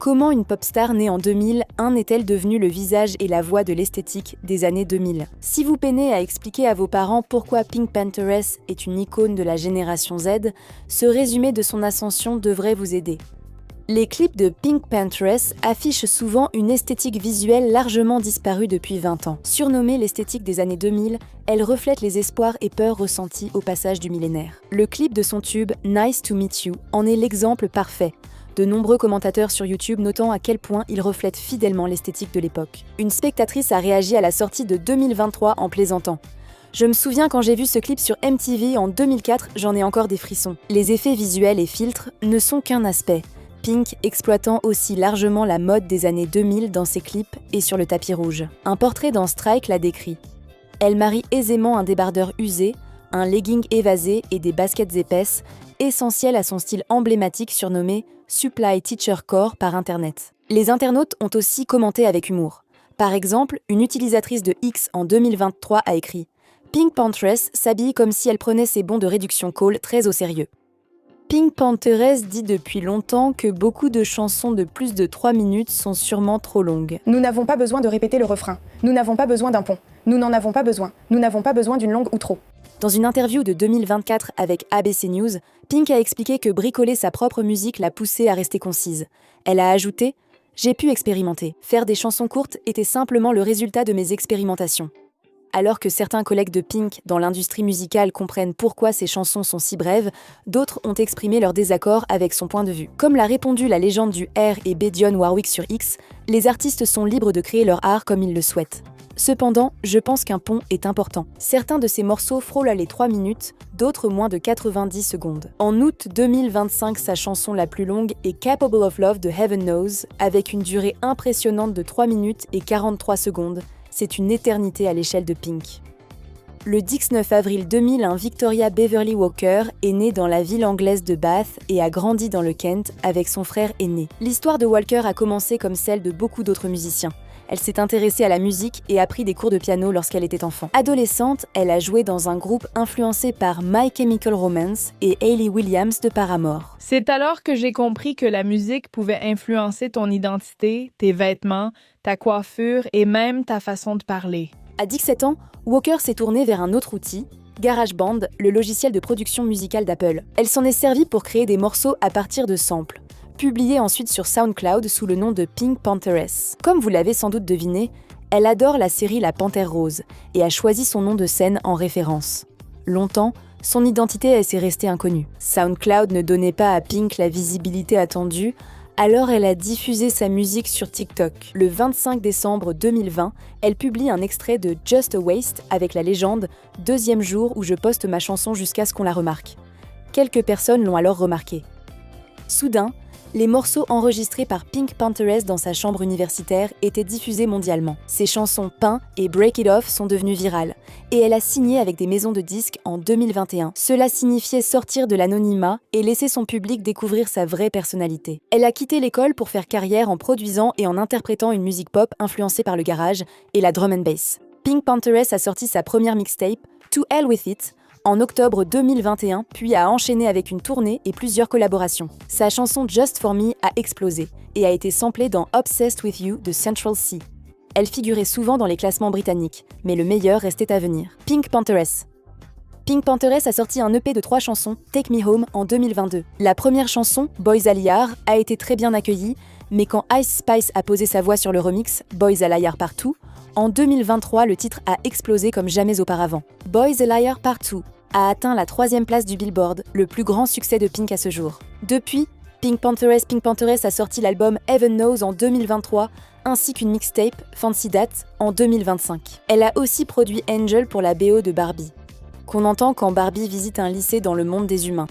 Comment une pop star née en 2001 est-elle devenue le visage et la voix de l'esthétique des années 2000 ? Si vous peinez à expliquer à vos parents pourquoi Pink Pantheress est une icône de la génération Z, ce résumé de son ascension devrait vous aider. Les clips de Pink Pantheress affichent souvent une esthétique visuelle largement disparue depuis 20 ans. Surnommée l'esthétique des années 2000, elle reflète les espoirs et peurs ressentis au passage du millénaire. Le clip de son tube « Nice to Meet You » en est l'exemple parfait. De nombreux commentateurs sur YouTube notant à quel point il reflète fidèlement l'esthétique de l'époque. Une spectatrice a réagi à la sortie de 2023 en plaisantant. Je me souviens quand j'ai vu ce clip sur MTV en 2004, j'en ai encore des frissons. Les effets visuels et filtres ne sont qu'un aspect. Pink exploitant aussi largement la mode des années 2000 dans ses clips et sur le tapis rouge. Un portrait dans Strike la décrit. Elle marie aisément un débardeur usé, un legging évasé et des baskets épaisses, essentiels à son style emblématique surnommé Supply Teacher Core par Internet. Les internautes ont aussi commenté avec humour. Par exemple, une utilisatrice de X en 2023 a écrit « Pink Pantheress s'habille comme si elle prenait ses bons de réduction call très au sérieux ». Pink Pantheress dit depuis longtemps que beaucoup de chansons de plus de 3 minutes sont sûrement trop longues. Nous n'avons pas besoin de répéter le refrain. Nous n'avons pas besoin d'un pont. Nous n'en avons pas besoin. Nous n'avons pas besoin d'une longue outro. Dans une interview de 2024 avec ABC News, Pink a expliqué que bricoler sa propre musique l'a poussée à rester concise. Elle a ajouté « J'ai pu expérimenter. Faire des chansons courtes était simplement le résultat de mes expérimentations. » Alors que certains collègues de Pink dans l'industrie musicale comprennent pourquoi ses chansons sont si brèves, d'autres ont exprimé leur désaccord avec son point de vue. Comme l'a répondu la légende du R et B Dionne Warwick sur X, les artistes sont libres de créer leur art comme ils le souhaitent. Cependant, je pense qu'un pont est important. Certains de ces morceaux frôlent les 3 minutes, d'autres moins de 90 secondes. En août 2025, sa chanson la plus longue est Capable of Love de Heaven Knows, avec une durée impressionnante de 3 minutes et 43 secondes. C'est une éternité à l'échelle de Pink. Le 19 avril 2001, Victoria Beverly Walker est née dans la ville anglaise de Bath et a grandi dans le Kent avec son frère aîné. L'histoire de Walker a commencé comme celle de beaucoup d'autres musiciens. Elle s'est intéressée à la musique et a pris des cours de piano lorsqu'elle était enfant. Adolescente, elle a joué dans un groupe influencé par My Chemical Romance et Hayley Williams de Paramore. C'est alors que j'ai compris que la musique pouvait influencer ton identité, tes vêtements, ta coiffure et même ta façon de parler. À 17 ans, Walker s'est tournée vers un autre outil, GarageBand, le logiciel de production musicale d'Apple. Elle s'en est servie pour créer des morceaux à partir de samples, publiés ensuite sur SoundCloud sous le nom de Pink Pantheress. Comme vous l'avez sans doute deviné, elle adore la série La Panthère Rose et a choisi son nom de scène en référence. Longtemps, son identité est restée inconnue. SoundCloud ne donnait pas à Pink la visibilité attendue, alors elle a diffusé sa musique sur TikTok. Le 25 décembre 2020, elle publie un extrait de Just a Waste avec la légende « Deuxième jour où je poste ma chanson jusqu'à ce qu'on la remarque ». Quelques personnes l'ont alors remarqué. Soudain, les morceaux enregistrés par Pink Pantheress dans sa chambre universitaire étaient diffusés mondialement. Ses chansons Pain et Break It Off sont devenues virales, et elle a signé avec des maisons de disques en 2021. Cela signifiait sortir de l'anonymat et laisser son public découvrir sa vraie personnalité. Elle a quitté l'école pour faire carrière en produisant et en interprétant une musique pop influencée par le garage et la drum and bass. Pink Pantheress a sorti sa première mixtape, To Hell With It, en octobre 2021, puis a enchaîné avec une tournée et plusieurs collaborations. Sa chanson Just For Me a explosé et a été samplée dans Obsessed With You de Central C. Elle figurait souvent dans les classements britanniques, mais le meilleur restait à venir. Pink Pantheress. Pink Pantheress a sorti un EP de 3 chansons, Take Me Home, en 2022. La première chanson, Boys a Liar, a été très bien accueillie, mais quand Ice Spice a posé sa voix sur le remix Boys a Liar Part 2, en 2023, le titre a explosé comme jamais auparavant. Boys a Liar Part 2 a atteint la 3e place du Billboard, le plus grand succès de Pink à ce jour. Depuis, Pink Pantheress a sorti l'album Heaven Knows en 2023, ainsi qu'une mixtape, Fancy That, en 2025. Elle a aussi produit Angel pour la BO de Barbie, qu'on entend quand Barbie visite un lycée dans le monde des humains.